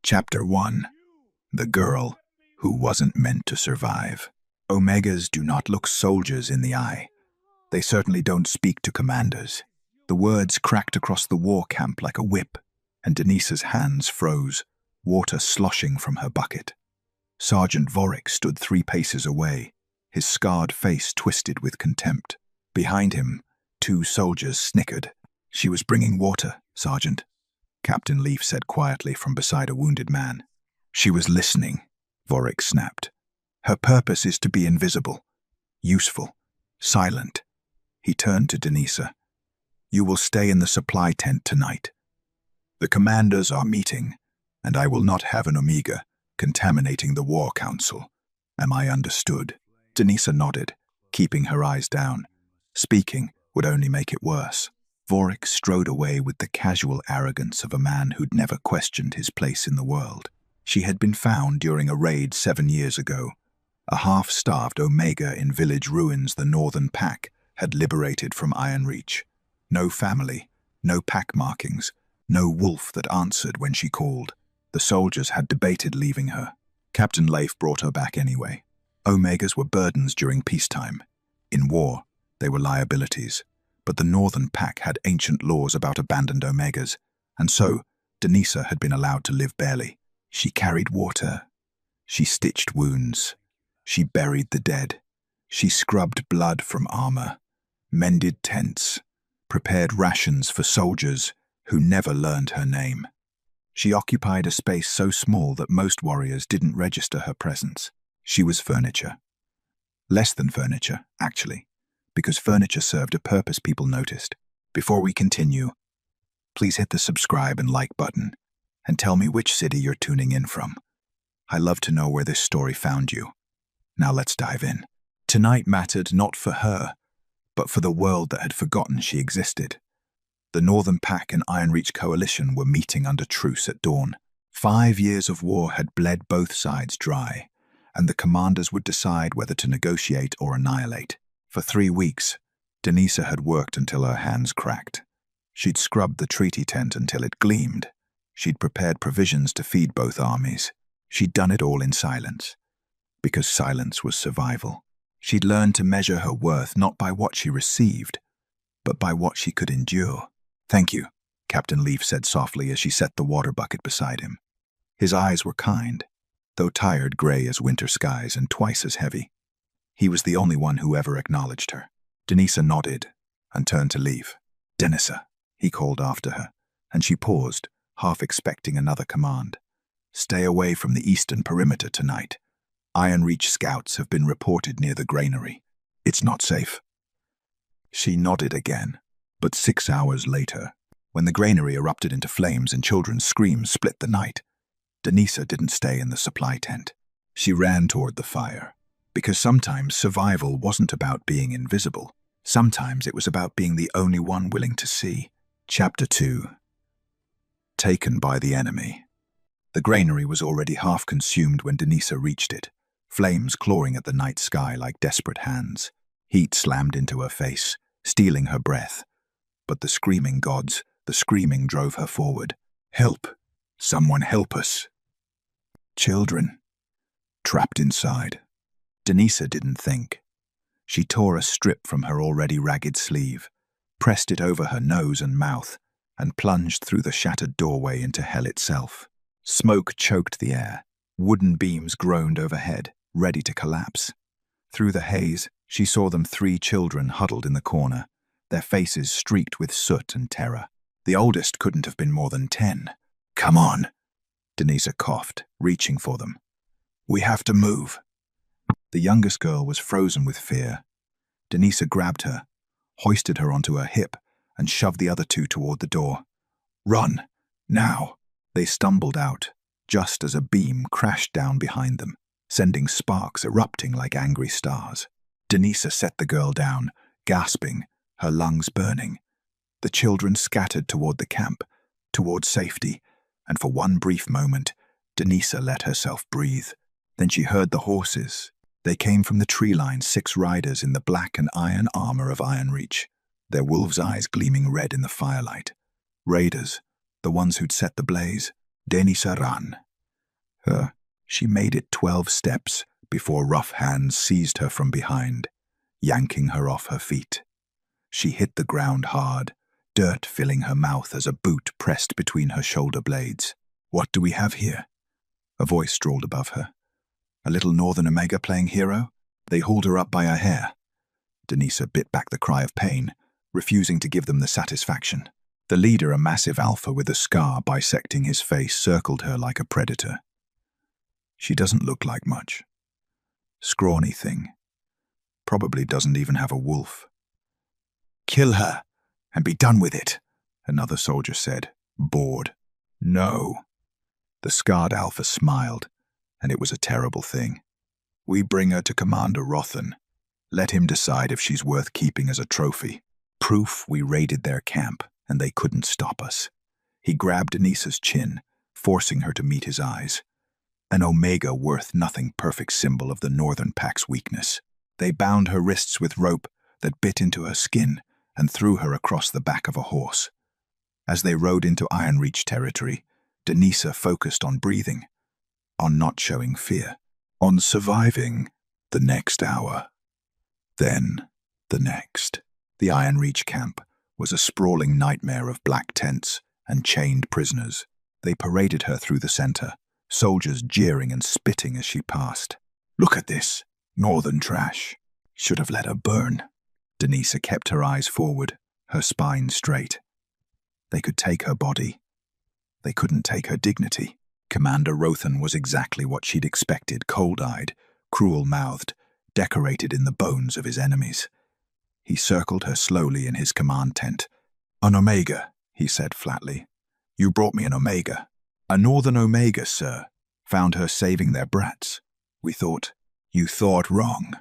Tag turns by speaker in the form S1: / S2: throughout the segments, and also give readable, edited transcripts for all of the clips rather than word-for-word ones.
S1: Chapter 1. The Girl Who Wasn't Meant to Survive. Omegas do not look soldiers in the eye. They certainly don't speak to commanders. The words cracked across the war camp like a whip, and Denise's hands froze, water sloshing from her bucket. Sergeant Warwick stood 3 paces away, his scarred face twisted with contempt. Behind him, 2 soldiers snickered. "She was bringing water, Sergeant," Captain Leaf said quietly from beside a wounded man. "She was listening," Warwick snapped. "Her purpose is to be invisible, useful, silent." He turned to Denisa. "You will stay in the supply tent tonight. The commanders are meeting, and I will not have an Omega contaminating the War Council. Am I understood?" Denisa nodded, keeping her eyes down. Speaking would only make it worse. Warwick strode away with the casual arrogance of a man who'd never questioned his place in the world. She had been found during a raid 7 years ago. A half-starved Omega in village ruins the Northern Pack had liberated from Iron Reach. No family, no pack markings, no wolf that answered when she called. The soldiers had debated leaving her. Captain Leif brought her back anyway. Omegas were burdens during peacetime. In war, they were liabilities. But the Northern Pack had ancient laws about abandoned Omegas, and so Denisa had been allowed to live barely. She carried water. She stitched wounds. She buried the dead. She scrubbed blood from armor, mended tents, prepared rations for soldiers who never learned her name. She occupied a space so small that most warriors didn't register her presence. She was furniture. Less than furniture, actually, because furniture served a purpose people noticed. Before we continue, please hit the subscribe and like button, and tell me which city you're tuning in from. I love to know where this story found you. Now let's dive in. Tonight mattered not for her, but for the world that had forgotten she existed. The Northern Pack and Iron Reach Coalition were meeting under truce at dawn. 5 years of war had bled both sides dry, and the commanders would decide whether to negotiate or annihilate. For 3 weeks, Denisa had worked until her hands cracked. She'd scrubbed the treaty tent until it gleamed. She'd prepared provisions to feed both armies. She'd done it all in silence, because silence was survival. She'd learned to measure her worth not by what she received, but by what she could endure. "Thank you," Captain Leaf said softly as she set the water bucket beside him. His eyes were kind, though tired gray as winter skies and twice as heavy. He was the only one who ever acknowledged her. Denisa nodded and turned to leave. "Denisa," he called after her, and she paused, half expecting another command. "Stay away from the eastern perimeter tonight. Iron Reach scouts have been reported near the granary. It's not safe." She nodded again, but 6 hours later, when the granary erupted into flames and children's screams split the night, Denisa didn't stay in the supply tent. She ran toward the fire. Because sometimes survival wasn't about being invisible. Sometimes it was about being the only one willing to see. Chapter 2. Taken by the enemy. The granary was already half consumed when Denisa reached it, flames clawing at the night sky like desperate hands. Heat slammed into her face, stealing her breath. But the screaming gods, the screaming drove her forward. "Help! Someone help us!" Children, trapped inside. Denisa didn't think. She tore a strip from her already ragged sleeve, pressed it over her nose and mouth, and plunged through the shattered doorway into hell itself. Smoke choked the air. Wooden beams groaned overhead, ready to collapse. Through the haze, she saw them 3 children huddled in the corner, their faces streaked with soot and terror. The oldest couldn't have been more than 10. "Come on," Denisa coughed, reaching for them. "We have to move." The youngest girl was frozen with fear. Denisa grabbed her, hoisted her onto her hip, and shoved the other 2 toward the door. "Run, now!" They stumbled out, just as a beam crashed down behind them, sending sparks erupting like angry stars. Denisa set the girl down, gasping, her lungs burning. The children scattered toward the camp, toward safety, and for one brief moment, Denisa let herself breathe. Then she heard the horses. They came from the tree line, 6 riders in the black and iron armor of Iron Reach, their wolves' eyes gleaming red in the firelight. Raiders, the ones who'd set the blaze. Denisa ran. She made it 12 steps before rough hands seized her from behind, yanking her off her feet. She hit the ground hard, dirt filling her mouth as a boot pressed between her shoulder blades. "What do we have here?" A voice drawled above her. "A little Northern Omega playing hero?" They hauled her up by her hair. Denisa bit back the cry of pain, refusing to give them the satisfaction. The leader, a massive alpha with a scar bisecting his face, circled her like a predator. She doesn't look like much. Scrawny thing. Probably doesn't even have a wolf. "Kill her, and be done with it," another soldier said, bored. "No." The scarred alpha smiled, and it was a terrible thing. "We bring her to Commander Rothan. Let him decide if she's worth keeping as a trophy. Proof we raided their camp, and they couldn't stop us." He grabbed Denisa's chin, forcing her to meet his eyes. An Omega worth nothing perfect symbol of the Northern Pack's weakness. They bound her wrists with rope that bit into her skin and threw her across the back of a horse. As they rode into Ironreach territory, Denisa focused on breathing, on not showing fear, on surviving the next hour. Then, the next. The Ironreach camp was a sprawling nightmare of black tents and chained prisoners. They paraded her through the center, soldiers jeering and spitting as she passed. "Look at this, Northern trash. Should have let her burn." Denisa kept her eyes forward, her spine straight. They could take her body. They couldn't take her dignity. Commander Rothan was exactly what she'd expected, cold-eyed, cruel-mouthed, decorated in the bones of his enemies. He circled her slowly in his command tent. "An Omega," he said flatly. "You brought me an Omega." "A Northern Omega, sir. Found her saving their brats. We thought—" "You thought wrong."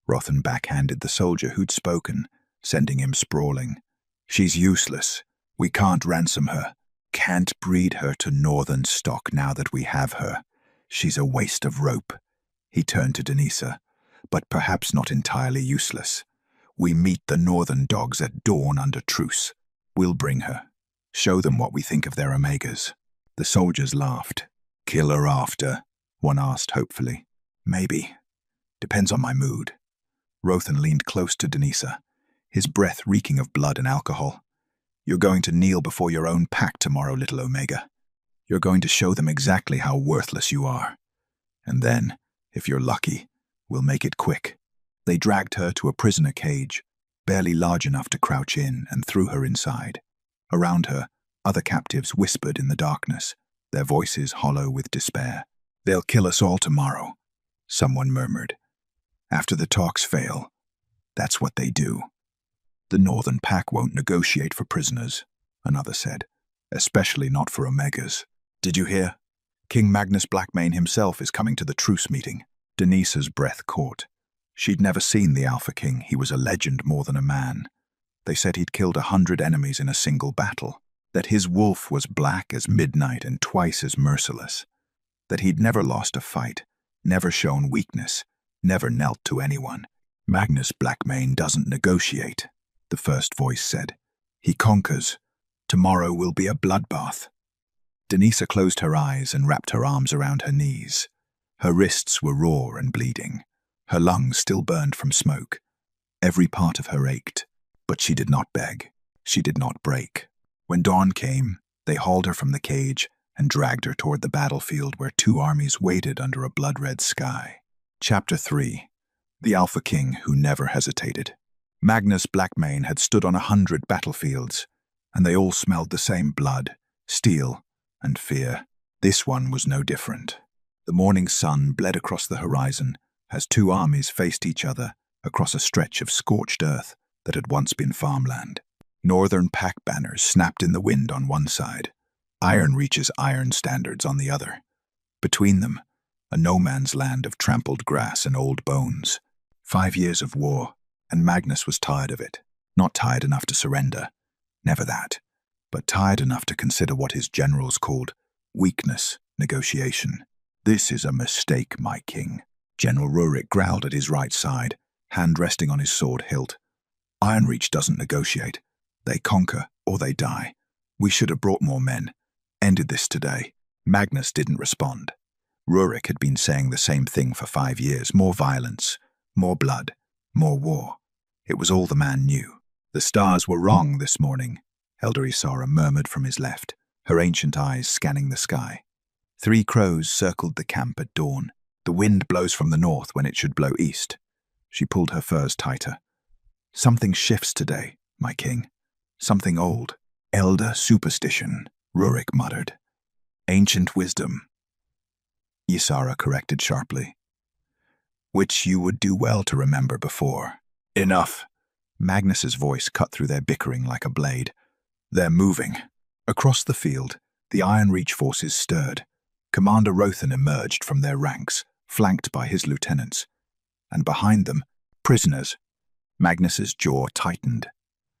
S1: Rothan backhanded the soldier who'd spoken, sending him sprawling. "She's useless. We can't ransom her. Can't breed her to Northern stock now that we have her. She's a waste of rope." He turned to Denisa. "But perhaps not entirely useless. We meet the Northern dogs at dawn under truce. We'll bring her. Show them what we think of their Omegas." The soldiers laughed. "Kill her after?" one asked hopefully. "Maybe. Depends on my mood." Rothan leaned close to Denisa, his breath reeking of blood and alcohol. "You're going to kneel before your own pack tomorrow, little Omega. You're going to show them exactly how worthless you are. And then, if you're lucky, we'll make it quick." They dragged her to a prisoner cage, barely large enough to crouch in, and threw her inside. Around her, other captives whispered in the darkness, their voices hollow with despair. "They'll kill us all tomorrow," someone murmured. "After the talks fail, that's what they do." "The Northern Pack won't negotiate for prisoners," another said, "especially not for Omegas. Did you hear? King Magnus Blackmane himself is coming to the truce meeting." Denisa's breath caught. She'd never seen the Alpha King. He was a legend more than a man. They said he'd killed 100 enemies in a single battle, that his wolf was black as midnight and twice as merciless, that he'd never lost a fight, never shown weakness, never knelt to anyone. "Magnus Blackmane doesn't negotiate," the first voice said. "He conquers. Tomorrow will be a bloodbath." Denisa closed her eyes and wrapped her arms around her knees. Her wrists were raw and bleeding. Her lungs still burned from smoke. Every part of her ached, but she did not beg. She did not break. When dawn came, they hauled her from the cage and dragged her toward the battlefield where two armies waited under a blood-red sky. Chapter 3. The Alpha King Who Never Hesitated. Magnus Blackmane had stood on 100 battlefields, and they all smelled the same blood, steel, and fear. This one was no different. The morning sun bled across the horizon as two armies faced each other across a stretch of scorched earth that had once been farmland. Northern Pack banners snapped in the wind on one side, Ironreach's iron standards on the other. Between them, a no-man's land of trampled grass and old bones. 5 years of war, and Magnus was tired of it. Not tired enough to surrender, never that, but tired enough to consider what his generals called weakness negotiation. "This is a mistake, my king," General Rurik growled at his right side, hand resting on his sword hilt. "Ironreach doesn't negotiate. They conquer or they die. We should have brought more men. Ended this today." Magnus didn't respond. Rurik had been saying the same thing for 5 years. More violence, more blood, more war. It was all the man knew. The stars were wrong this morning, Elder Isara murmured from his left, her ancient eyes scanning the sky. 3 crows circled the camp at dawn. The wind blows from the north when it should blow east. She pulled her furs tighter. Something shifts today, my king. Something old. Elder superstition, Rurik muttered. Ancient wisdom, Isara corrected sharply. Which you would do well to remember before. Enough. Magnus's voice cut through their bickering like a blade. They're moving. Across the field, the Iron Reach forces stirred. Commander Rothan emerged from their ranks, flanked by his lieutenants. And behind them, prisoners. Magnus's jaw tightened.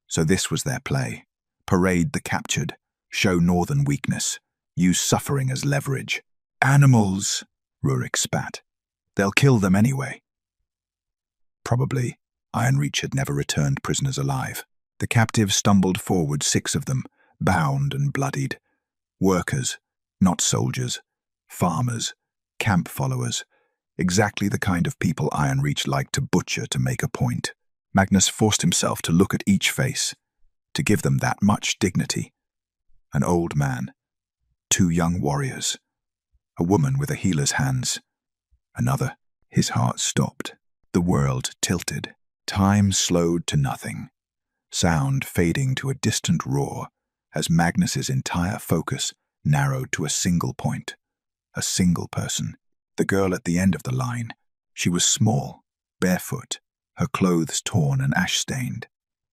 S1: So this was their play. Parade the captured, show northern weakness, use suffering as leverage. Animals, Rurik spat. They'll kill them anyway. Probably, Iron Reach had never returned prisoners alive. The captives stumbled forward, 6 of them, bound and bloodied. Workers, not soldiers. Farmers, camp followers. Exactly the kind of people Iron Reach liked to butcher to make a point. Magnus forced himself to look at each face, to give them that much dignity. An old man, 2 young warriors, a woman with a healer's hands, another. His heart stopped. The world tilted. Time slowed to nothing. Sound fading to a distant roar as Magnus's entire focus narrowed to a single point. A single person. The girl at the end of the line. She was small, barefoot, her clothes torn and ash-stained.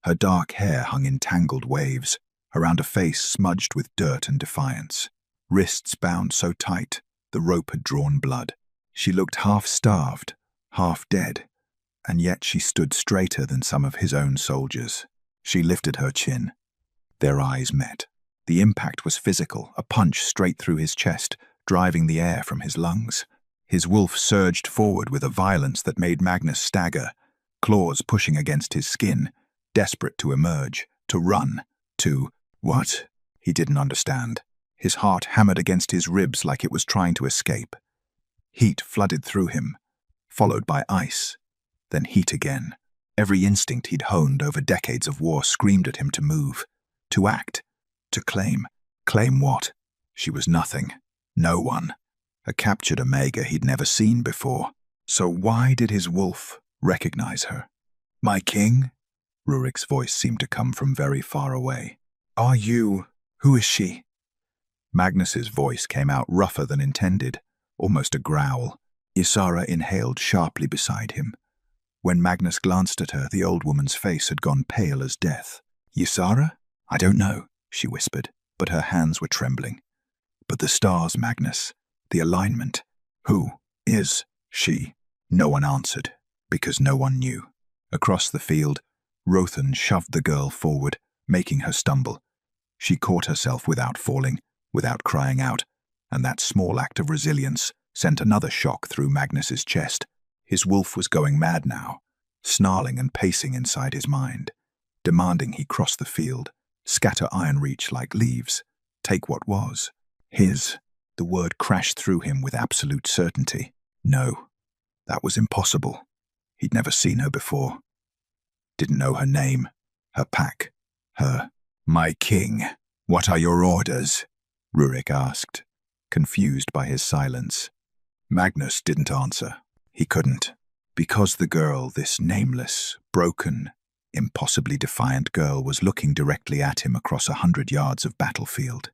S1: Her dark hair hung in tangled waves, around a face smudged with dirt and defiance. Wrists bound so tight, the rope had drawn blood. She looked half-starved, half-dead, and yet she stood straighter than some of his own soldiers. She lifted her chin. Their eyes met. The impact was physical, a punch straight through his chest, driving the air from his lungs. His wolf surged forward with a violence that made Magnus stagger, claws pushing against his skin, desperate to emerge, to run, to... What? He didn't understand. His heart hammered against his ribs like it was trying to escape. Heat flooded through him, followed by ice, then heat again. Every instinct he'd honed over decades of war screamed at him to move, to act, to claim. Claim what? She was nothing. No one. A captured Omega he'd never seen before. So why did his wolf recognize her? My king? Rurik's voice seemed to come from very far away. Are you? Who is she? Magnus's voice came out rougher than intended, almost a growl. Isara inhaled sharply beside him. When Magnus glanced at her, the old woman's face had gone pale as death. Isara? I don't know, she whispered, but her hands were trembling. But the stars, Magnus, the alignment. Who is she? No one answered, because no one knew. Across the field, Rothan shoved the girl forward, making her stumble. She caught herself without falling, without crying out, and that small act of resilience sent another shock through Magnus's chest. His wolf was going mad now, snarling and pacing inside his mind, demanding he cross the field, scatter Iron Reach like leaves, take what was his. The word crashed through him with absolute certainty. No, that was impossible. He'd never seen her before. Didn't know her name, her pack, her. My king, what are your orders? Rurik asked, confused by his silence. Magnus didn't answer. He couldn't, because the girl, this nameless, broken, impossibly defiant girl, was looking directly at him across 100 yards of battlefield,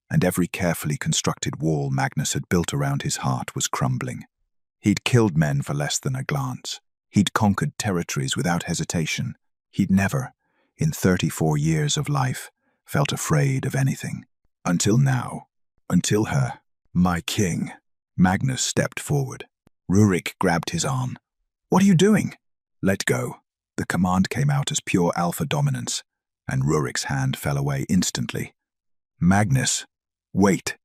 S1: and every carefully constructed wall Magnus had built around his heart was crumbling. He'd killed men for less than a glance. He'd conquered territories without hesitation. He'd never, in 34 years of life, felt afraid of anything. Until now. Until her. My king. Magnus stepped forward. Rurik grabbed his arm. What are you doing? Let go. The command came out as pure alpha dominance, and Rurik's hand fell away instantly. Magnus. Wait.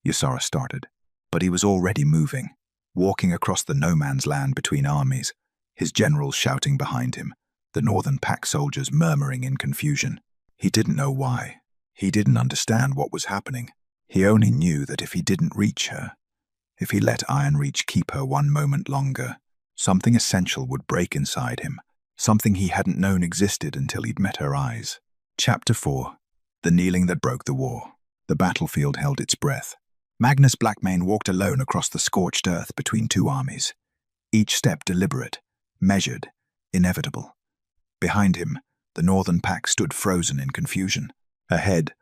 S1: Isara started, but he was already moving, walking across the no-man's land between armies, his generals shouting behind him, the northern pack soldiers murmuring in confusion. He didn't know why. He didn't understand what was happening. He only knew that if he didn't reach her, If he let Ironreach keep her one moment longer, something essential would break inside him, something he hadn't known existed until he'd met her eyes. Chapter 4. The Kneeling That Broke the War. The battlefield held its breath. Magnus Blackmane walked alone across the scorched earth between two armies, each step deliberate, measured, inevitable. Behind him, the northern pack stood frozen in confusion. Ahead,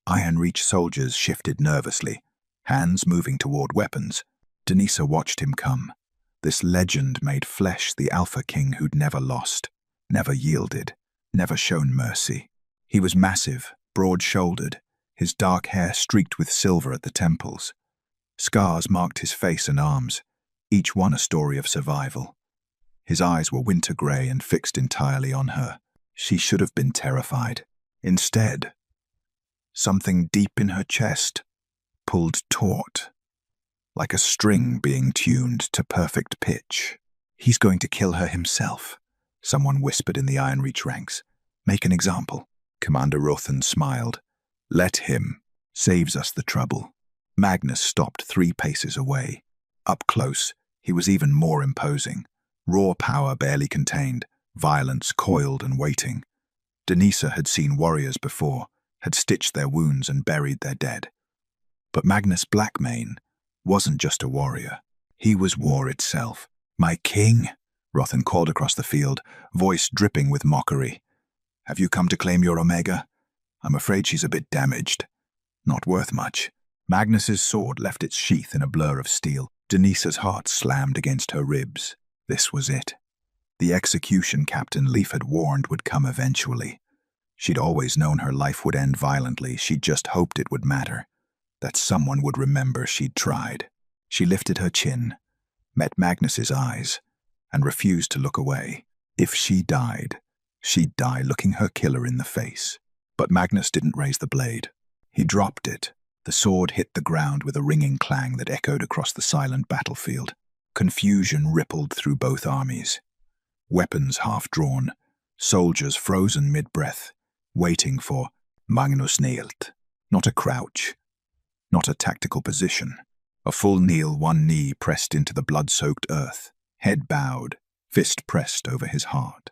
S1: Ironreach soldiers shifted nervously, hands moving toward weapons. Denisa watched him come. This legend made flesh, the Alpha King who'd never lost, never yielded, never shown mercy. He was massive, broad-shouldered, his dark hair streaked with silver at the temples. Scars marked his face and arms, each one a story of survival. His eyes were winter grey and fixed entirely on her. She should have been terrified. Instead, something deep in her chest pulled taut, like a string being tuned to perfect pitch. "He's going to kill her himself," someone whispered in the Ironreach ranks. "Make an example." Commander Rothan smiled. "Let him. Saves us the trouble." Magnus stopped 3 paces away. Up close, he was even more imposing. Raw power barely contained, violence coiled and waiting. Denisa had seen warriors before, had stitched their wounds and buried their dead. But Magnus Blackmane wasn't just a warrior. He was war itself. "My king," Rothan called across the field, voice dripping with mockery. "Have you come to claim your Omega? I'm afraid she's a bit damaged. Not worth much." Magnus's sword left its sheath in a blur of steel. Denisa's heart slammed against her ribs. This was it. The execution Captain Leaf had warned would come eventually. She'd always known her life would end violently. She'd just hoped it would matter, that someone would remember she'd tried. She lifted her chin, met Magnus's eyes, and refused to look away. If she died, she'd die looking her killer in the face. But Magnus didn't raise the blade. He dropped it. The sword hit the ground with a ringing clang that echoed across the silent battlefield. Confusion rippled through both armies. Weapons half-drawn, soldiers frozen mid-breath, waiting for Magnus Knelt. Not a crouch, not a tactical position. A full kneel, one knee pressed into the blood-soaked earth, head bowed, fist pressed over his heart.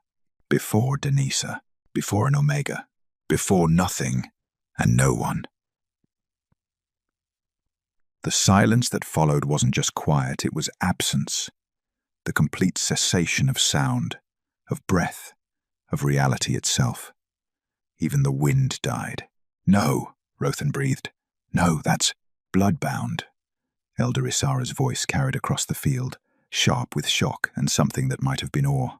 S1: Before Denisa, before an Omega, before nothing and no one. The silence that followed wasn't just quiet, it was absence. The complete cessation of sound, of breath, of reality itself. Even the wind died. "No," Rothan breathed. "No, that's bloodbound." Elder Isara's voice carried across the field, sharp with shock and something that might have been awe.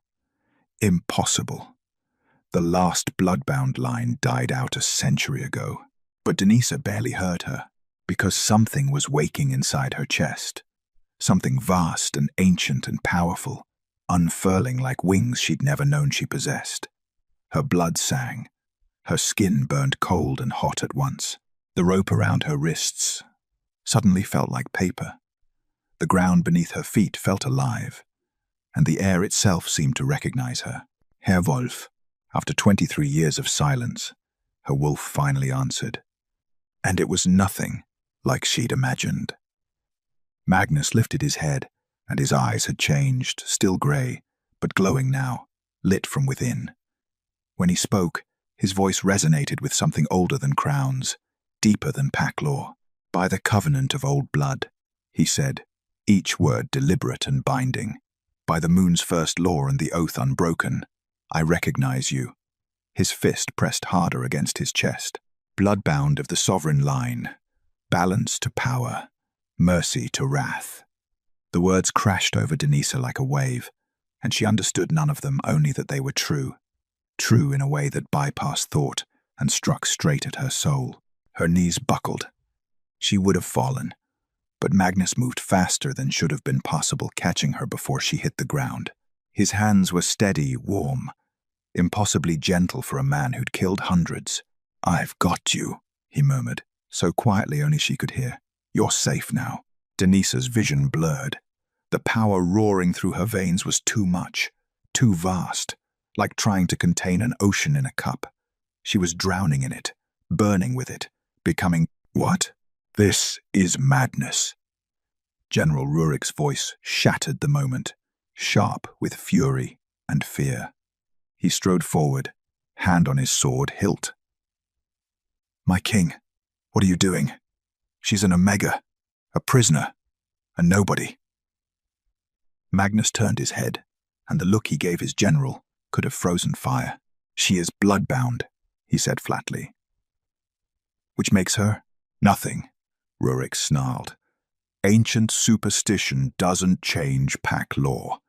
S1: "Impossible. The last bloodbound line died out a century ago." But Denisa barely heard her, because something was waking inside her chest. Something vast and ancient and powerful, unfurling like wings she'd never known she possessed. Her blood sang. Her skin burned cold and hot at once. The rope around her wrists suddenly felt like paper. The ground beneath her feet felt alive, and the air itself seemed to recognize her. "Werewolf." After 23 years of silence, her wolf finally answered. And it was nothing like she'd imagined. Magnus lifted his head, and his eyes had changed, still grey, but glowing now, lit from within. When he spoke, his voice resonated with something older than crowns, deeper than pack law. "By the covenant of old blood," he said, each word deliberate and binding. "By the moon's first law and the oath unbroken, I recognize you." His fist pressed harder against his chest. "Bloodbound of the sovereign line, balance to power, mercy to wrath." The words crashed over Denisa like a wave, and she understood none of them, only that they were true. True in a way that bypassed thought and struck straight at her soul. Her knees buckled. She would have fallen, but Magnus moved faster than should have been possible, catching her before she hit the ground. His hands were steady, warm, impossibly gentle for a man who'd killed hundreds. "I've got you," he murmured, so quietly only she could hear. "You're safe now." Denisa's vision blurred. The power roaring through her veins was too much, too vast, like trying to contain an ocean in a cup. She was drowning in it, burning with it, becoming what? "This is madness." General Rurik's voice shattered the moment, sharp with fury and fear. He strode forward, hand on his sword hilt. "My king, what are you doing? She's an Omega, a prisoner, a nobody." Magnus turned his head, and the look he gave his general could have frozen fire. "She is bloodbound," he said flatly. "Which makes her?" "Nothing," Rurik snarled. "Ancient superstition doesn't change pack law.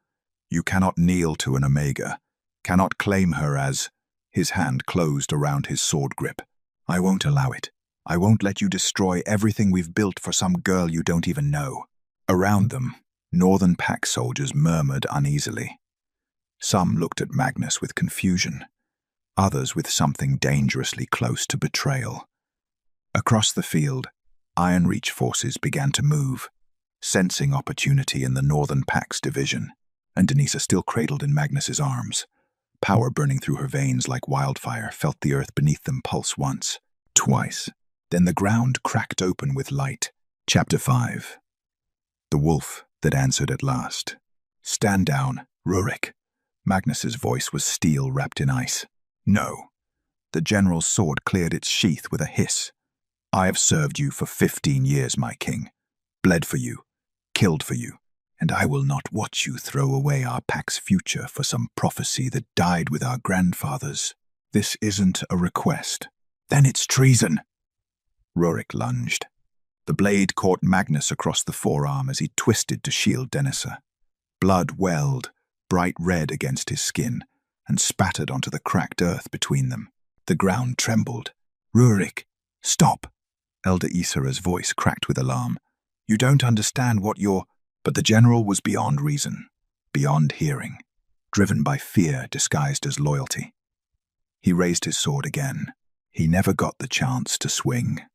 S1: You cannot kneel to an Omega, cannot claim her as—" His hand closed around his sword grip. "I won't allow it. I won't let you destroy everything we've built for some girl you don't even know." Around them, Northern Pack soldiers murmured uneasily. Some looked at Magnus with confusion, others with something dangerously close to betrayal. Across the field, Iron Reach forces began to move, sensing opportunity in the Northern Pack's division, and Denisa, still cradled in Magnus's arms, power burning through her veins like wildfire, felt the earth beneath them pulse once, twice. Then the ground cracked open with light. Chapter 5. The wolf that answered at last. "Stand down, Rurik." Magnus's voice was steel wrapped in ice. "No." The general's sword cleared its sheath with a hiss. "I have served you for 15 years, my king. Bled for you, killed for you, and I will not watch you throw away our pack's future for some prophecy that died with our grandfathers. This isn't a request." "Then it's treason." Rurik lunged. The blade caught Magnus across the forearm as he twisted to shield Denisa. Blood welled, bright red against his skin, and spattered onto the cracked earth between them. The ground trembled. "Rurik, stop!" Elder Isara's voice cracked with alarm. "You don't understand what you're—" But the general was beyond reason, beyond hearing, driven by fear disguised as loyalty. He raised his sword again. He never got the chance to swing.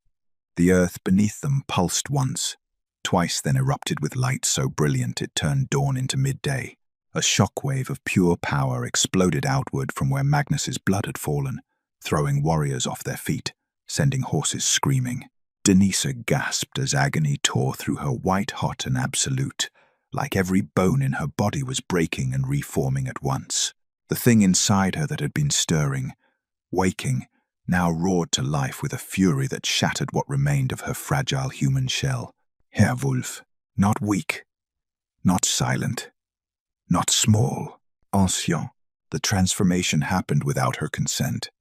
S1: The earth beneath them pulsed once, twice then erupted with light so brilliant it turned dawn into midday. A shockwave of pure power exploded outward from where Magnus's blood had fallen, throwing warriors off their feet, sending horses screaming. Denisa gasped as agony tore through her white-hot and absolute, like every bone in her body was breaking and reforming at once. The thing inside her that had been stirring, waking, now roared to life with a fury that shattered what remained of her fragile human shell. Werewolf, not weak, not silent, not small, ancien. The transformation happened without her consent,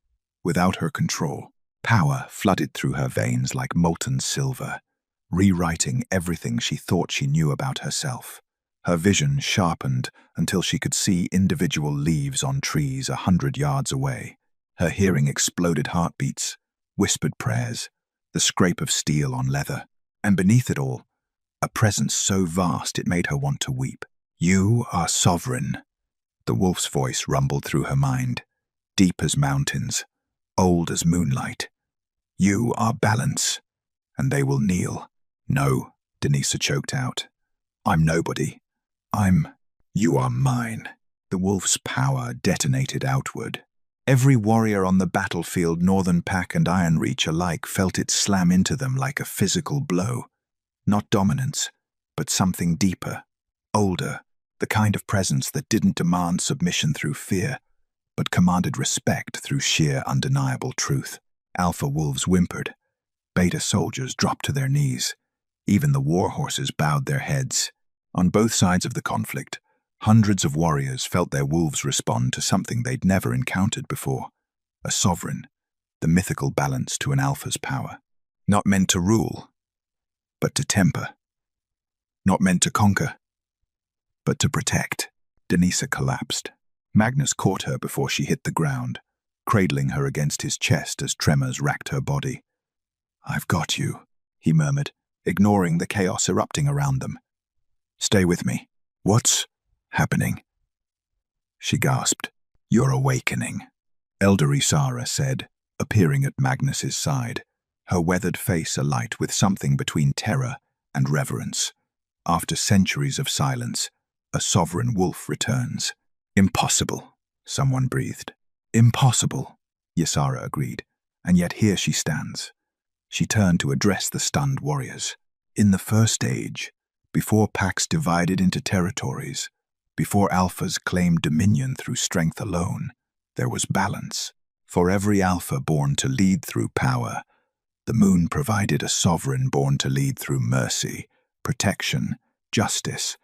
S1: without her control. Power flooded through her veins like molten silver, rewriting everything she thought she knew about herself. Her vision sharpened until she could see individual leaves on trees 100 yards away. Her hearing exploded heartbeats, whispered prayers, the scrape of steel on leather, and beneath it all, a presence so vast it made her want to weep. "You are sovereign," the wolf's voice rumbled through her mind, deep as mountains, old as moonlight. "You are balance, and they will kneel." "No," Denisa choked out. "I'm nobody. You are mine." The wolf's power detonated outward. Every warrior on the battlefield, Northern Pack and Iron Reach alike, felt it slam into them like a physical blow. Not dominance, but something deeper, older, the kind of presence that didn't demand submission through fear, but commanded respect through sheer undeniable truth. Alpha wolves whimpered. Beta soldiers dropped to their knees. Even the war horses bowed their heads. On both sides of the conflict, hundreds of warriors felt their wolves respond to something they'd never encountered before. A sovereign, the mythical balance to an alpha's power. Not meant to rule, but to temper. Not meant to conquer, but to protect. Denisa collapsed. Magnus caught her before she hit the ground, cradling her against his chest as tremors racked her body. "I've got you," he murmured, ignoring the chaos erupting around them. "Stay with me." "What's happening?" She gasped. "You're awakening," Elder Isara said, appearing at Magnus's side, her weathered face alight with something between terror and reverence. After centuries of silence, a sovereign wolf returns. "Impossible," someone breathed. "Impossible," Isara agreed, and yet here she stands. She turned to address the stunned warriors. "In the first age, Before packs divided into territories, before alphas claimed dominion through strength alone, there was balance. For every alpha born to lead through power, the moon provided a sovereign born to lead through mercy, protection, justice.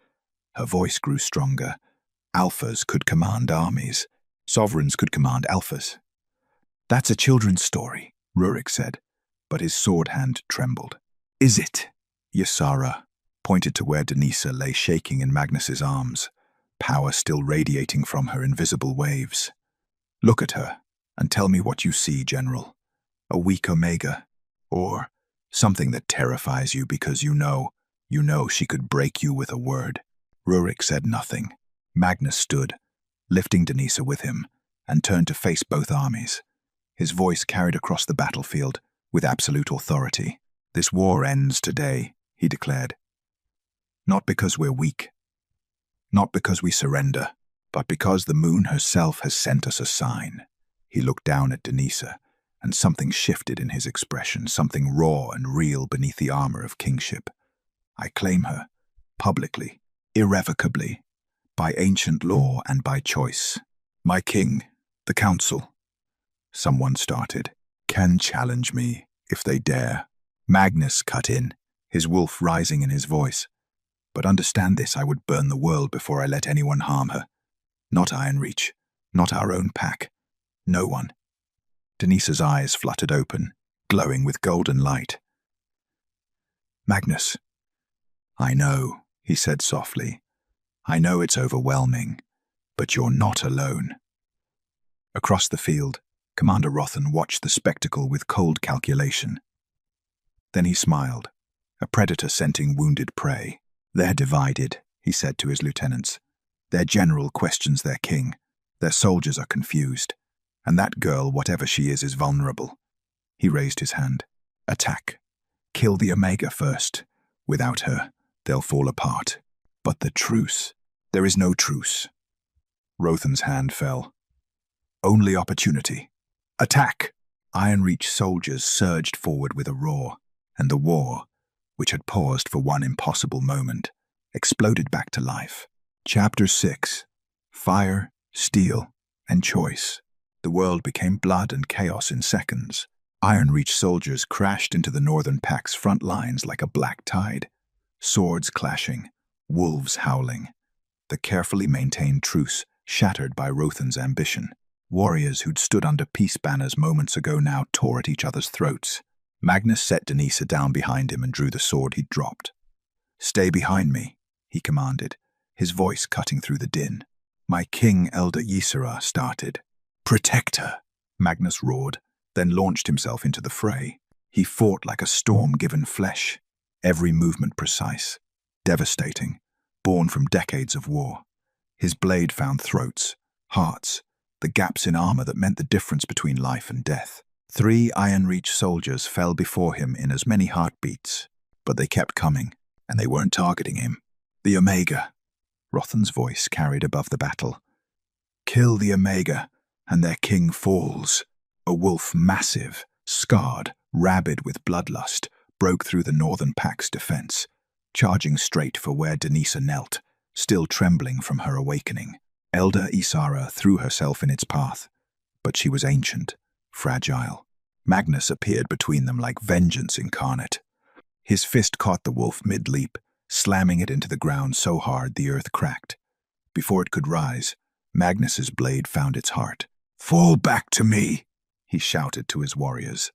S1: Her voice grew stronger. Alphas could command armies. Sovereigns could command alphas. "That's a children's story," Rurik said, but his sword hand trembled. "Is it?" Ysara pointed to where Denisa lay shaking in Magnus's arms, power still radiating from her invisible waves. "Look at her, and tell me what you see, General. A weak Omega, or something that terrifies you because you know she could break you with a word." Rurik said nothing. Magnus stood, lifting Denisa with him, and turned to face both armies. His voice carried across the battlefield with absolute authority. "This war ends today," he declared. "Not because we're weak, not because we surrender, but because the moon herself has sent us a sign." He looked down at Denisa, and something shifted in his expression, something raw and real beneath the armor of kingship. "I claim her, publicly, irrevocably, by ancient law and by choice. My king, the council," someone started, "can challenge me if they dare." Magnus cut in, his wolf rising in his voice. "But understand this, I would burn the world before I let anyone harm her. Not Ironreach, not our own pack. No one." Denisa's eyes fluttered open, glowing with golden light. "Magnus, I know," he said softly. "I know it's overwhelming, but you're not alone." Across the field, Commander Rothan watched the spectacle with cold calculation. Then he smiled, a predator scenting wounded prey. "They're divided," he said to his lieutenants. "Their general questions their king. Their soldiers are confused. And that girl, whatever she is vulnerable." He raised his hand. "Attack. Kill the Omega first. Without her, they'll fall apart. But the truce, there is no truce." Rothan's hand fell. "Only opportunity. Attack!" Ironreach soldiers surged forward with a roar, and the war, which had paused for one impossible moment, exploded back to life. Chapter 6. Fire, Steel, and Choice. The world became blood and chaos in seconds. Ironreach soldiers crashed into the Northern Pack's front lines like a black tide, swords clashing, wolves howling. The carefully maintained truce shattered by Rothan's ambition. Warriors who'd stood under peace banners moments ago now tore at each other's throats. Magnus set Denisa down behind him and drew the sword he'd dropped. "Stay behind me," he commanded, his voice cutting through the din. "My king, Elder Ysara, started." "Protect her," Magnus roared, then launched himself into the fray. He fought like a storm given flesh, every movement precise, devastating, born from decades of war. His blade found throats, hearts, the gaps in armor that meant the difference between life and death. 3 Ironreach soldiers fell before him in as many heartbeats, but they kept coming, and they weren't targeting him. "The Omega," Rothan's voice carried above the battle. "Kill the Omega, and their king falls." A wolf, massive, scarred, rabid with bloodlust, broke through the Northern Pack's defense, charging straight for where Denisa knelt, still trembling from her awakening. Elder Ysara threw herself in its path, but she was ancient, fragile. Magnus appeared between them like vengeance incarnate. His fist caught the wolf mid-leap, slamming it into the ground so hard the earth cracked. Before it could rise, Magnus's blade found its heart. "Fall back to me," he shouted to his warriors.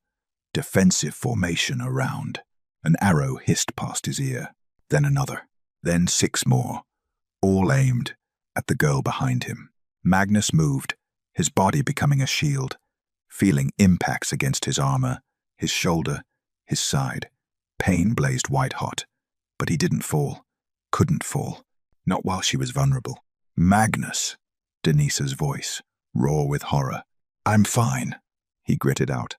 S1: Defensive formation around. An arrow hissed past his ear, then another, then 6 more, all aimed at the girl behind him. Magnus moved, his body becoming a shield, feeling impacts against his armor, his shoulder, his side. Pain blazed white-hot, but he didn't fall, couldn't fall, not while she was vulnerable. "Magnus," Denisa's voice, raw with horror. "I'm fine," he gritted out,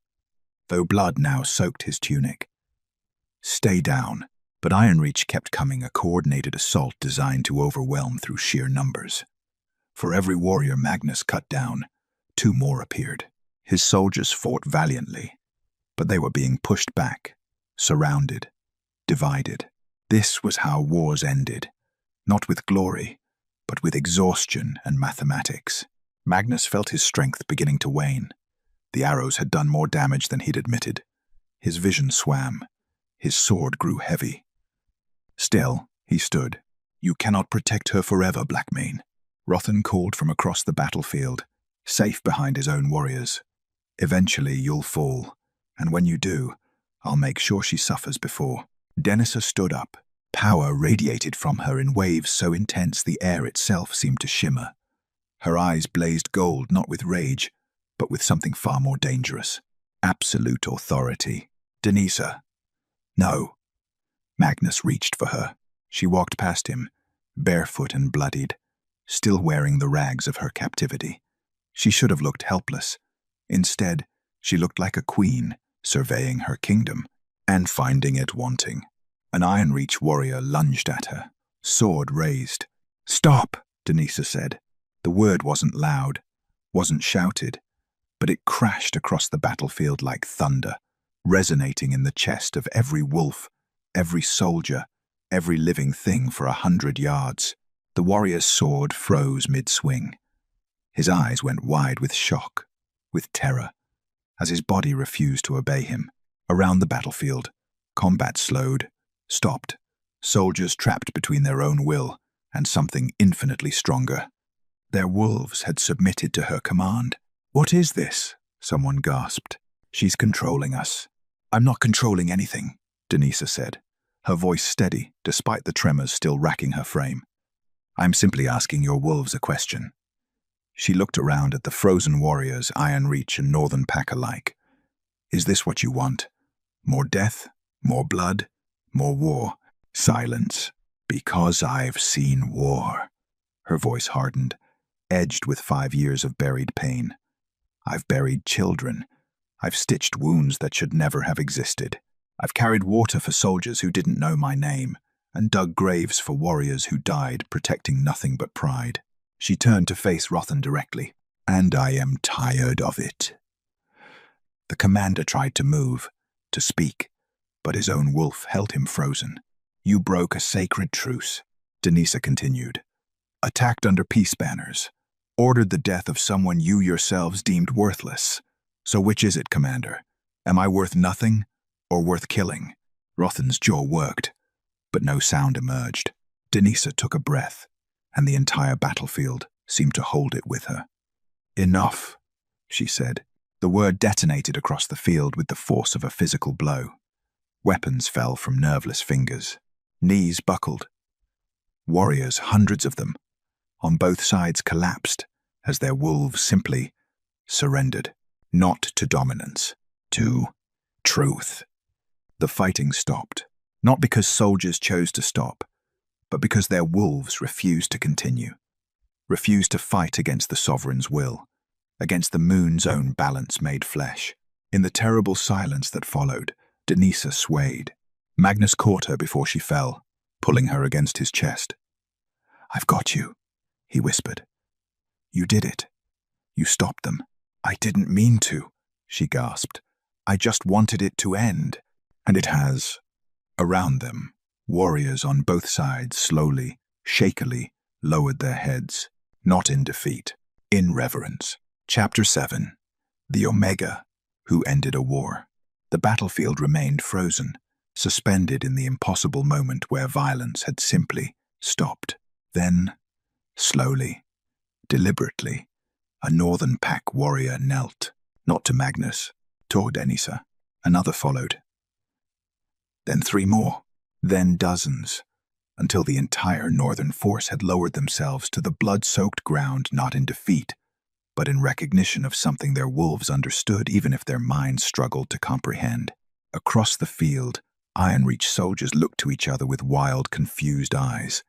S1: though blood now soaked his tunic. "Stay down." But Ironreach kept coming, a coordinated assault designed to overwhelm through sheer numbers. For every warrior Magnus cut down, 2 more appeared. His soldiers fought valiantly, but they were being pushed back, surrounded, divided. This was how wars ended, not with glory, but with exhaustion and mathematics. Magnus felt his strength beginning to wane. The arrows had done more damage than he'd admitted. His vision swam. His sword grew heavy. Still, he stood. "You cannot protect her forever, Blackmane." Rothan called from across the battlefield, safe behind his own warriors. "Eventually you'll fall, and when you do, I'll make sure she suffers before." Denisa stood up. Power radiated from her in waves so intense the air itself seemed to shimmer. Her eyes blazed gold not with rage, but with something far more dangerous. Absolute authority. "Denisa." "No." Magnus reached for her. She walked past him, barefoot and bloodied, still wearing the rags of her captivity. She should have looked helpless. Instead, she looked like a queen, surveying her kingdom, and finding it wanting. An Ironreach warrior lunged at her, sword raised. "Stop," Denisa said. The word wasn't loud, wasn't shouted, but it crashed across the battlefield like thunder, resonating in the chest of every wolf, every soldier, every living thing for 100 yards. The warrior's sword froze mid-swing. His eyes went wide with shock, with terror, as his body refused to obey him. Around the battlefield, combat slowed, stopped, soldiers trapped between their own will and something infinitely stronger. Their wolves had submitted to her command. "What is this?" someone gasped. "She's controlling us." "I'm not controlling anything," Denisa said, her voice steady despite the tremors still racking her frame. "I'm simply asking your wolves a question." She looked around at the frozen warriors, Ironreach and Northern Pack alike. "Is this what you want? More death? More blood? More war?" "Silence. Because I've seen war." Her voice hardened, edged with 5 years of buried pain. "I've buried children. I've stitched wounds that should never have existed. I've carried water for soldiers who didn't know my name, and dug graves for warriors who died protecting nothing but pride." She turned to face Rothan directly. "And I am tired of it." The commander tried to move, to speak, but his own wolf held him frozen. "You broke a sacred truce," Denisa continued. "Attacked under peace banners. Ordered the death of someone you yourselves deemed worthless. So which is it, Commander? Am I worth nothing, or worth killing?" Rothan's jaw worked, but no sound emerged. Denisa took a breath, and the entire battlefield seemed to hold it with her. "Enough," she said. The word detonated across the field with the force of a physical blow. Weapons fell from nerveless fingers. Knees buckled. Warriors, hundreds of them, on both sides collapsed as their wolves simply surrendered, not to dominance, to truth. The fighting stopped, not because soldiers chose to stop, but because their wolves refused to continue, refused to fight against the sovereign's will, against the moon's own balance made flesh. In the terrible silence that followed, Denisa swayed. Magnus caught her before she fell, pulling her against his chest. "I've got you," he whispered. "You did it. You stopped them." "I didn't mean to," she gasped. "I just wanted it to end." And it has. Around them, warriors on both sides slowly, shakily, lowered their heads, not in defeat, in reverence. Chapter 7. The Omega, who ended a war. The battlefield remained frozen, suspended in the impossible moment where violence had simply stopped. Then, slowly, deliberately, a Northern Pack warrior knelt, not to Magnus, toward Denisa. Another followed. Then 3 more, then dozens, until the entire Northern force had lowered themselves to the blood-soaked ground not in defeat, but in recognition of something their wolves understood even if their minds struggled to comprehend. Across the field, Ironreach soldiers looked to each other with wild, confused eyes.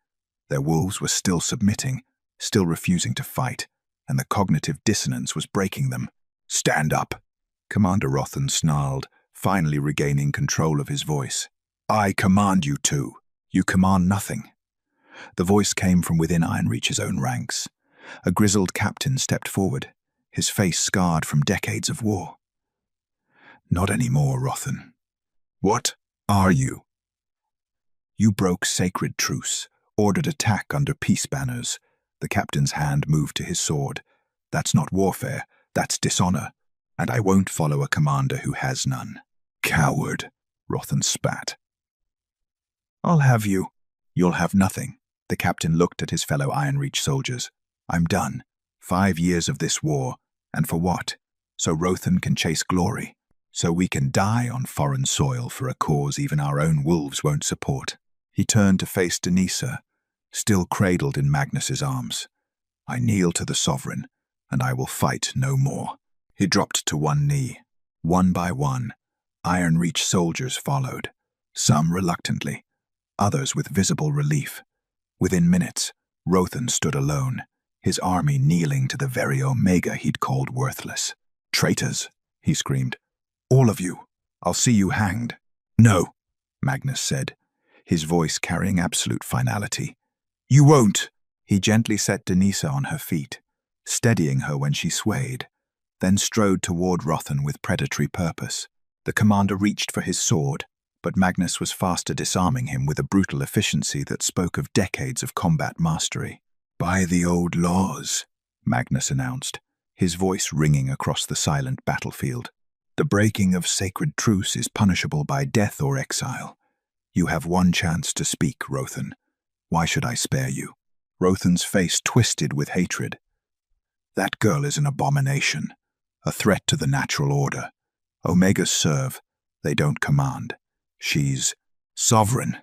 S1: Their wolves were still submitting, still refusing to fight, and the cognitive dissonance was breaking them. "Stand up," Commander Rothan snarled, finally regaining control of his voice. "I command you to. You command nothing." The voice came from within Ironreach's own ranks. A grizzled captain stepped forward, his face scarred from decades of war. "Not anymore, Rothan." "What are you?" You broke sacred truce, ordered attack under peace banners. The captain's hand moved to his sword. That's not warfare, that's dishonor, and I won't follow a commander who has none. Coward, Rothan spat. I'll have you. You'll have nothing. The captain looked at his fellow Ironreach soldiers. I'm done. 5 years of this war, and for what? So Rothan can chase glory. So we can die on foreign soil for a cause even our own wolves won't support. He turned to face Denisa, still cradled in Magnus's arms. I kneel to the sovereign, and I will fight no more. He dropped to one knee. One by one, Ironreach soldiers followed, some reluctantly, others with visible relief. Within minutes, Rothan stood alone, his army kneeling to the very Omega he'd called worthless. Traitors, he screamed. All of you. I'll see you hanged. No, Magnus said, his voice carrying absolute finality. You won't. He gently set Denisa on her feet, steadying her when she swayed, then strode toward Rothan with predatory purpose. The commander reached for his sword, but Magnus was faster disarming him with a brutal efficiency that spoke of decades of combat mastery. By the old laws, Magnus announced, his voice ringing across the silent battlefield. The breaking of sacred truce is punishable by death or exile. You have one chance to speak, Rothan. Why should I spare you? Rothan's face twisted with hatred. That girl is an abomination, a threat to the natural order. Omegas serve, they don't command. She's sovereign,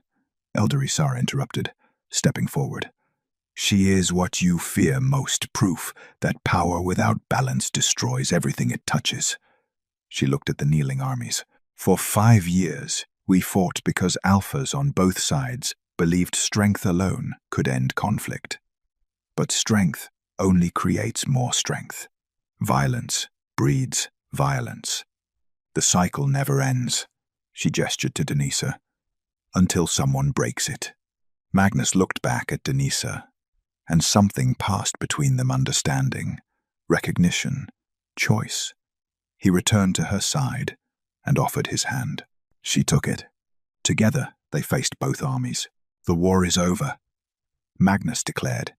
S1: Elder Isara interrupted, stepping forward. She is what you fear most, proof that power without balance destroys everything it touches. She looked at the kneeling armies. For 5 years, we fought because alphas on both sides believed strength alone could end conflict. But strength only creates more strength. Violence breeds violence. The cycle never ends, she gestured to Denisa, until someone breaks it. Magnus looked back at Denisa, and something passed between them, understanding, recognition, choice. He returned to her side and offered his hand. She took it. Together, they faced both armies. The war is over, Magnus declared.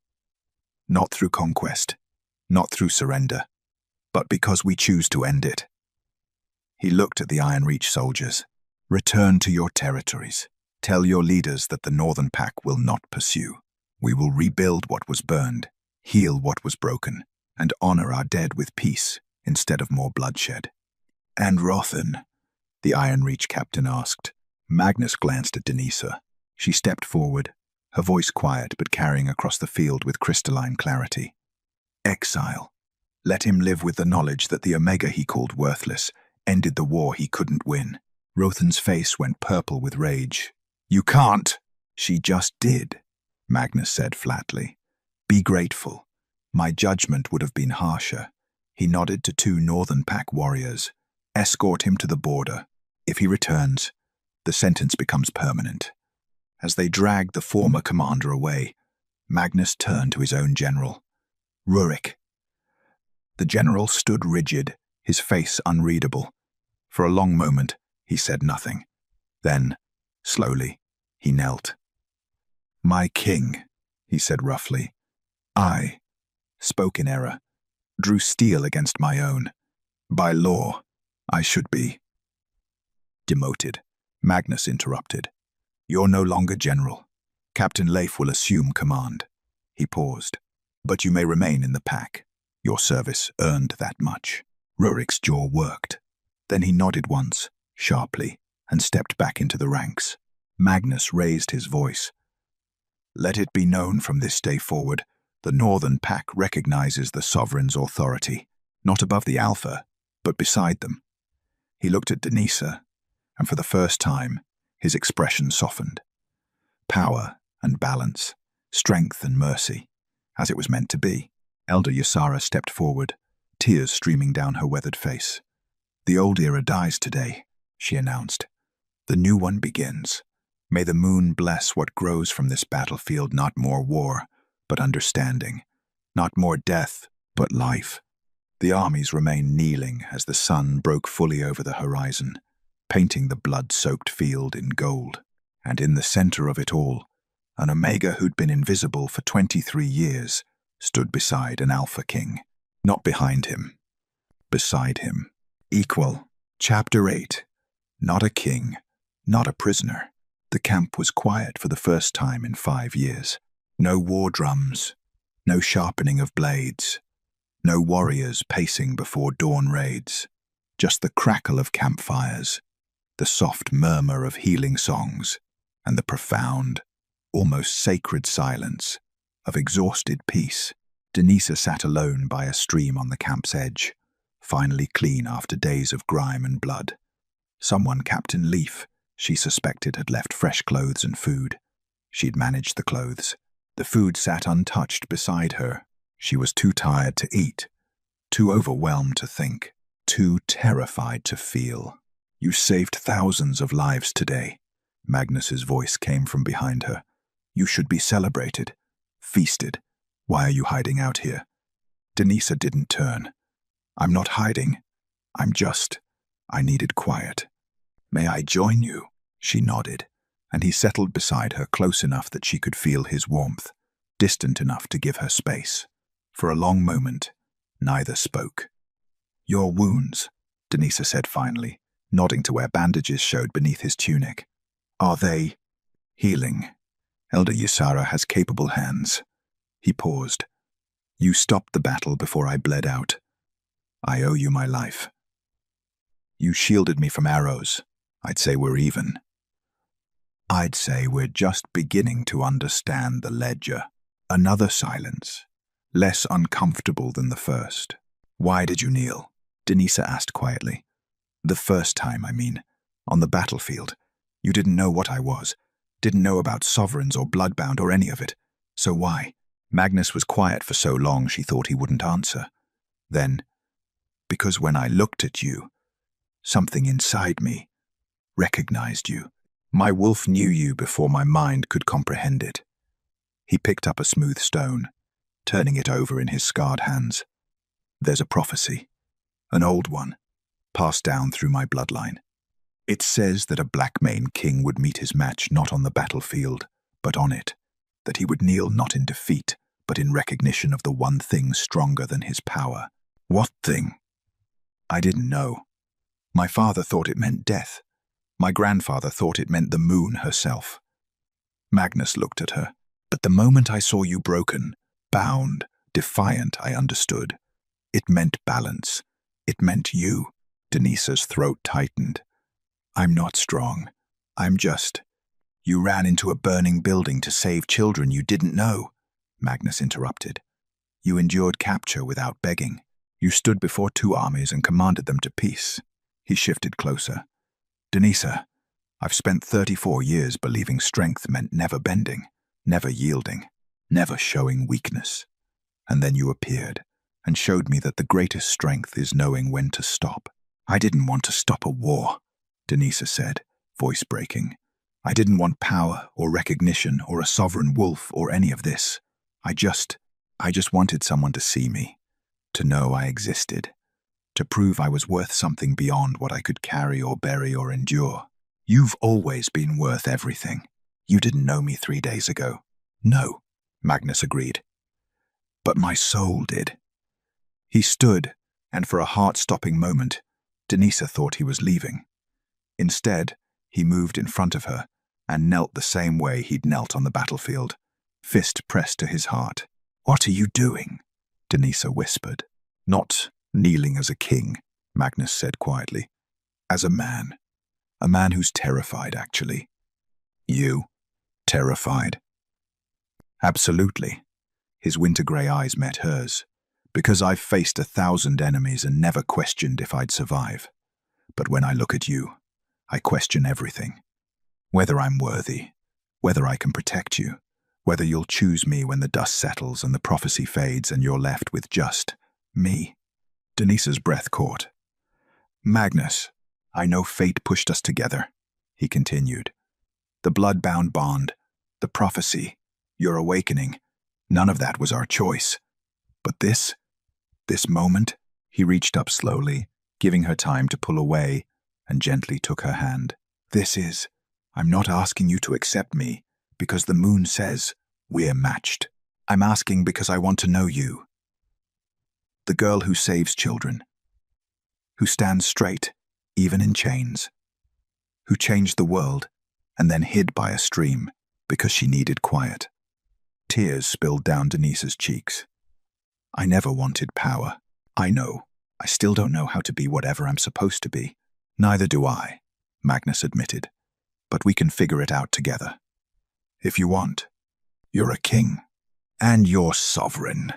S1: Not through conquest, not through surrender, but because we choose to end it. He looked at the Ironreach soldiers. Return to your territories. Tell your leaders that the Northern Pack will not pursue. We will rebuild what was burned, heal what was broken, and honor our dead with peace instead of more bloodshed. And Rothan? The Ironreach captain asked. Magnus glanced at Denisa. She stepped forward, her voice quiet but carrying across the field with crystalline clarity. Exile. Let him live with the knowledge that the Omega he called worthless ended the war he couldn't win. Rothan's face went purple with rage. You can't. She just did, Magnus said flatly. Be grateful. My judgment would have been harsher. He nodded to 2 Northern Pack warriors. Escort him to the border. If he returns, the sentence becomes permanent. As they dragged the former commander away, Magnus turned to his own general. Rurik. The general stood rigid, his face unreadable. For a long moment, he said nothing. Then, slowly, he knelt. My king, he said roughly. I spoke in error, drew steel against my own. By law, I should be demoted. Magnus interrupted. You're no longer general. Captain Leif will assume command. He paused. But you may remain in the pack. Your service earned that much. Rurik's jaw worked. Then he nodded once, sharply, and stepped back into the ranks. Magnus raised his voice. Let it be known from this day forward, the Northern Pack recognizes the Sovereign's authority, not above the Alpha, but beside them. He looked at Denisa, and for the first time, his expression softened. Power and balance, strength and mercy, as it was meant to be. Elder Ysara stepped forward, tears streaming down her weathered face. The old era dies today, she announced. The new one begins. May the moon bless what grows from this battlefield, not more war, but understanding. Not more death, but life. The armies remained kneeling as the sun broke fully over the horizon, painting the blood-soaked field in gold. And in the center of it all, an Omega who'd been invisible for 23 years stood beside an Alpha King. Not behind him, beside him. Equal. Chapter 8. Not a king, not a prisoner. The camp was quiet for the first time in 5 years. No war drums, no sharpening of blades, no warriors pacing before dawn raids. Just the crackle of campfires, the soft murmur of healing songs, and the profound, almost sacred silence of exhausted peace. Denisa sat alone by a stream on the camp's edge, finally clean after days of grime and blood. Someone, Captain Leaf, she suspected, had left fresh clothes and food. She'd managed the clothes. The food sat untouched beside her. She was too tired to eat, too overwhelmed to think, too terrified to feel. "You saved thousands of lives today," Magnus's voice came from behind her. "You should be celebrated, feasted. Why are you hiding out here?" Denisa didn't turn. "I'm not hiding. I needed quiet." "May I join you?" She nodded, and he settled beside her close enough that she could feel his warmth, distant enough to give her space. For a long moment, neither spoke. "Your wounds," Denisa said finally, nodding to where bandages showed beneath his tunic. "Are they healing? Elder Ysara has capable hands." He paused. "You stopped the battle before I bled out. I owe you my life. You shielded me from arrows. I'd say we're even. I'd say we're just beginning to understand the ledger." Another silence, less uncomfortable than the first. "Why did you kneel?" Denisa asked quietly. "The first time, I mean. On the battlefield. You didn't know what I was. Didn't know about sovereigns or bloodbound or any of it. So why?" Magnus was quiet for so long she thought he wouldn't answer. Then, "Because when I looked at you, something inside me recognized you. My wolf knew you before my mind could comprehend it." He picked up a smooth stone, turning it over in his scarred hands. "There's a prophecy, an old one, passed down through my bloodline. It says that a Blackmane king would meet his match not on the battlefield, but on it, that he would kneel not in defeat, but in recognition of the one thing stronger than his power." "What thing?" "I didn't know. My father thought it meant death. My grandfather thought it meant the moon herself." Magnus looked at her. "But the moment I saw you broken, bound, defiant, I understood. It meant balance. It meant you." Denisa's throat tightened. "I'm not strong. I'm just—" "You ran into a burning building to save children you didn't know," Magnus interrupted. "You endured capture without begging. You stood before 2 armies and commanded them to peace." He shifted closer. "Denisa, I've spent 34 years believing strength meant never bending, never yielding, never showing weakness. And then you appeared and showed me that the greatest strength is knowing when to stop." "I didn't want to stop a war," Denisa said, voice breaking. "I didn't want power or recognition or a sovereign wolf or any of this. I just wanted someone to see me, to know I existed, to prove I was worth something beyond what I could carry or bury or endure. You've always been worth everything. You didn't know me 3 days ago." "No," Magnus agreed. "But my soul did." He stood, and for a heart-stopping moment, Denisa thought he was leaving. Instead, he moved in front of her and knelt the same way he'd knelt on the battlefield, fist pressed to his heart. "What are you doing?" Denisa whispered. "Not kneeling as a king," Magnus said quietly. "As a man who's terrified, actually." "You? Terrified?" "Absolutely." His winter-grey eyes met hers. "Because I've faced 1,000 enemies and never questioned if I'd survive. But when I look at you, I question everything. Whether I'm worthy, whether I can protect you, whether you'll choose me when the dust settles and the prophecy fades and you're left with just me." Denisa's breath caught. "Magnus, I know fate pushed us together," he continued. "The blood-bound bond, the prophecy, your awakening, none of that was our choice. But this moment," he reached up slowly, giving her time to pull away, and gently took her hand. "This is I'm not asking you to accept me because the moon says we're matched. I'm asking because I want to know you. The girl who saves children, who stands straight, even in chains, who changed the world and then hid by a stream because she needed quiet. Tears spilled down Denise's cheeks. I never wanted power. I know. I still don't know how to be whatever I'm supposed to be. Neither do I, Magnus admitted. But we can figure it out together. If you want. You're a king. And you're sovereign.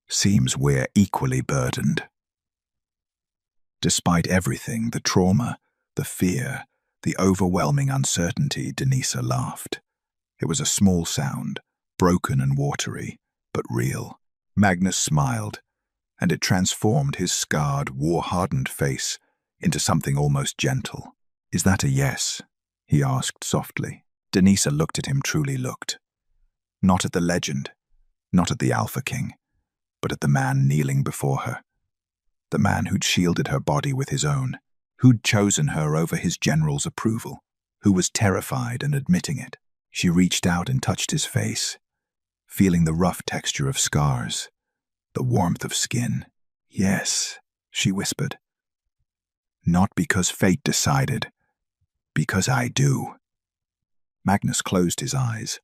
S1: Seems we're equally burdened. Despite everything, the trauma, the fear, the overwhelming uncertainty, Denisa laughed. It was a small sound, broken and watery, but real. Magnus smiled, and it transformed his scarred, war-hardened face into something almost gentle. Is that a yes? He asked softly. Denisa looked at him, truly looked. Not at the legend, not at the Alpha King, but at the man kneeling before her. The man who'd shielded her body with his own, who'd chosen her over his general's approval, who was terrified and admitting it. She reached out and touched his face, feeling the rough texture of scars, the warmth of skin. Yes, she whispered. Not because fate decided, because I do. Magnus closed his eyes,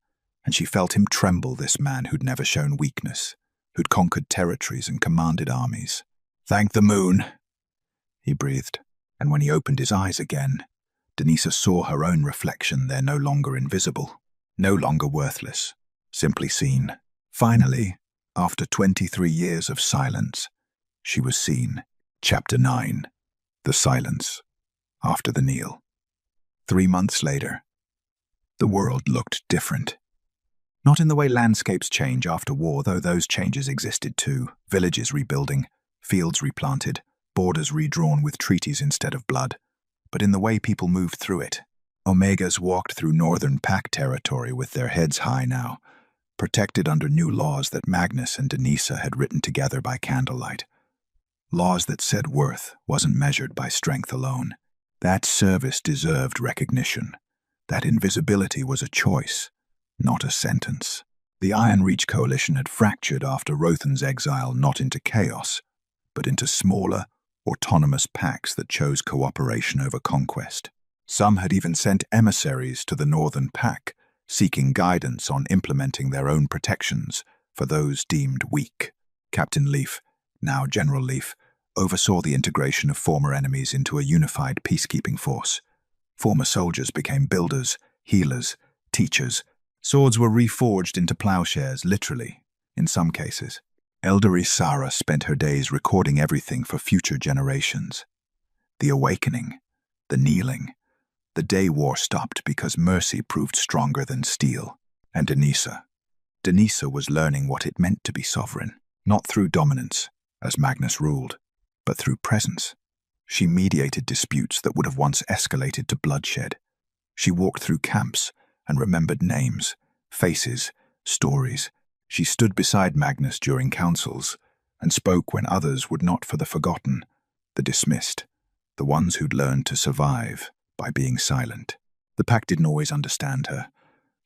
S1: and she felt him tremble, this man who'd never shown weakness, who'd conquered territories and commanded armies. Thank the moon, he breathed, and when he opened his eyes again, Denisa saw her own reflection there, no longer invisible, no longer worthless, simply seen. Finally, after 23 years of silence, she was seen. Chapter 9. The Silence. After the kneel. 3 months later, the world looked different. Not in the way landscapes change after war, though those changes existed too. Villages rebuilding, fields replanted, borders redrawn with treaties instead of blood, but in the way people moved through it. Omegas walked through northern pack territory with their heads high now, protected under new laws that Magnus and Denisa had written together by candlelight. Laws that said worth wasn't measured by strength alone. That service deserved recognition. That invisibility was a choice, not a sentence. The Iron Reach coalition had fractured after Rothan's exile, not into chaos, but into smaller, autonomous packs that chose cooperation over conquest. Some had even sent emissaries to the northern pack, seeking guidance on implementing their own protections for those deemed weak. Captain Leaf, now General Leaf, oversaw the integration of former enemies into a unified peacekeeping force. Former soldiers became builders, healers, teachers. Swords were reforged into plowshares, literally, in some cases. Elder Isara spent her days recording everything for future generations. The awakening, the kneeling, the day war stopped because mercy proved stronger than steel. And Denisa was learning what it meant to be sovereign, not through dominance, as Magnus ruled, but through presence. She mediated disputes that would have once escalated to bloodshed. She walked through camps and remembered names, faces, stories. She stood beside Magnus during councils and spoke when others would not, for the forgotten, the dismissed, the ones who'd learned to survive by being silent. The pack didn't always understand her.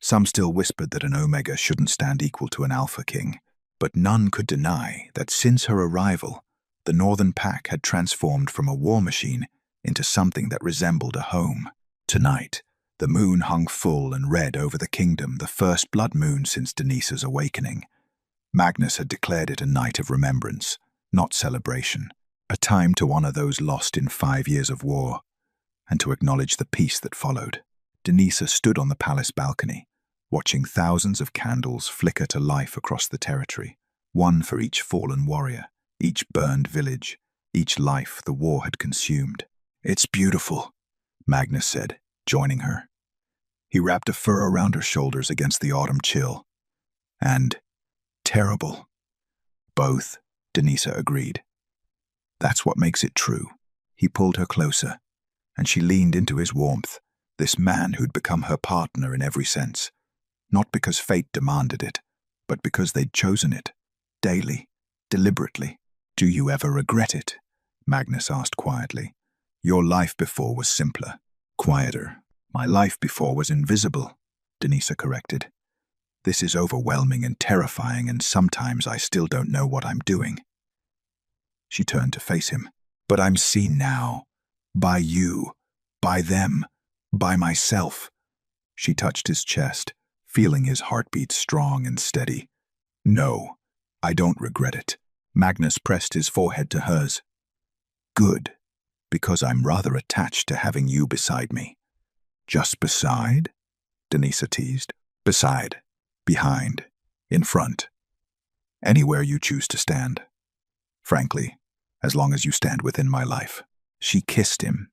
S1: Some still whispered that an Omega shouldn't stand equal to an Alpha King, but none could deny that since her arrival, the Northern Pack had transformed from a war machine into something that resembled a home. Tonight, the moon hung full and red over the kingdom, the first blood moon since Denisa's awakening. Magnus had declared it a night of remembrance, not celebration, a time to honor those lost in 5 years of war, and to acknowledge the peace that followed. Denisa stood on the palace balcony, watching thousands of candles flicker to life across the territory, one for each fallen warrior, each burned village, each life the war had consumed. It's beautiful, Magnus said, joining her. He wrapped a fur around her shoulders against the autumn chill. And terrible. Both, Denisa agreed. That's what makes it true. He pulled her closer, and she leaned into his warmth, this man who'd become her partner in every sense, not because fate demanded it, but because they'd chosen it, daily, deliberately. Do you ever regret it? Magnus asked quietly. Your life before was simpler, quieter, My life before was invisible, Denisa corrected. This is overwhelming and terrifying, and sometimes I still don't know what I'm doing. She turned to face him. But I'm seen now. By you. By them. By myself. She touched his chest, feeling his heartbeat strong and steady. No, I don't regret it. Magnus pressed his forehead to hers. Good, because I'm rather attached to having you beside me. Just beside? Denisa teased. Beside. Behind. In front. Anywhere you choose to stand. Frankly, as long as you stand within my life. She kissed him,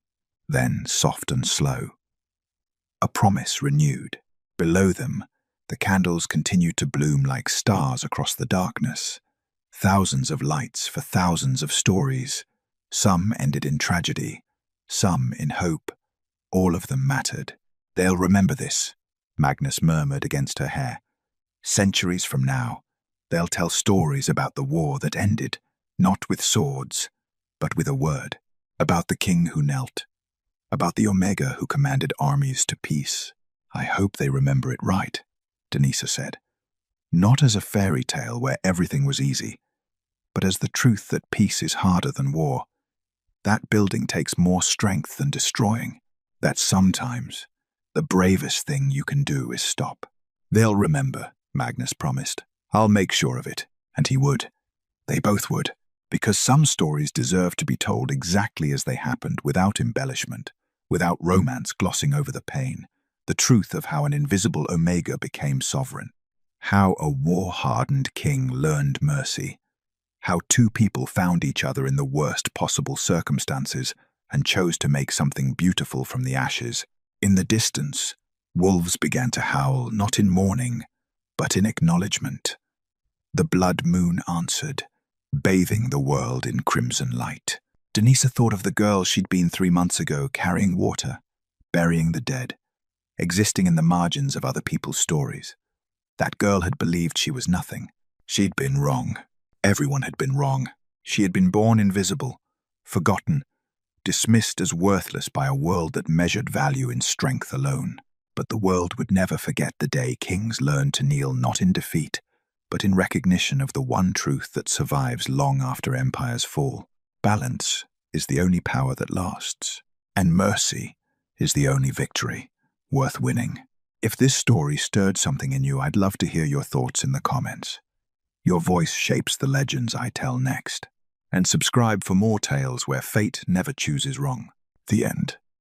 S1: then soft and slow. A promise renewed. Below them, the candles continued to bloom like stars across the darkness. Thousands of lights for thousands of stories. Some ended in tragedy, some in hope. All of them mattered. They'll remember this, Magnus murmured against her hair. Centuries from now, they'll tell stories about the war that ended, not with swords, but with a word. About the king who knelt. About the Omega who commanded armies to peace. I hope they remember it right, Denisa said. Not as a fairy tale where everything was easy, but as the truth that peace is harder than war. That building takes more strength than destroying. That sometimes the bravest thing you can do is stop. They'll remember, Magnus promised. I'll make sure of it. And he would. They both would. Because some stories deserve to be told exactly as they happened, without embellishment, without romance glossing over the pain. The truth of how an invisible Omega became sovereign. How a war-hardened king learned mercy. How two people found each other in the worst possible circumstances and chose to make something beautiful from the ashes. In the distance, wolves began to howl, not in mourning, but in acknowledgement. The blood moon answered, bathing the world in crimson light. Denisa thought of the girl she'd been 3 months ago, carrying water, burying the dead, existing in the margins of other people's stories. That girl had believed she was nothing. She'd been wrong. Everyone had been wrong. She had been born invisible, forgotten, dismissed as worthless by a world that measured value in strength alone. But the world would never forget the day kings learned to kneel not in defeat, but in recognition of the one truth that survives long after empires fall. Balance is the only power that lasts, and mercy is the only victory worth winning. If this story stirred something in you, I'd love to hear your thoughts in the comments. Your voice shapes the legends I tell next. And subscribe for more tales where fate never chooses wrong. The end.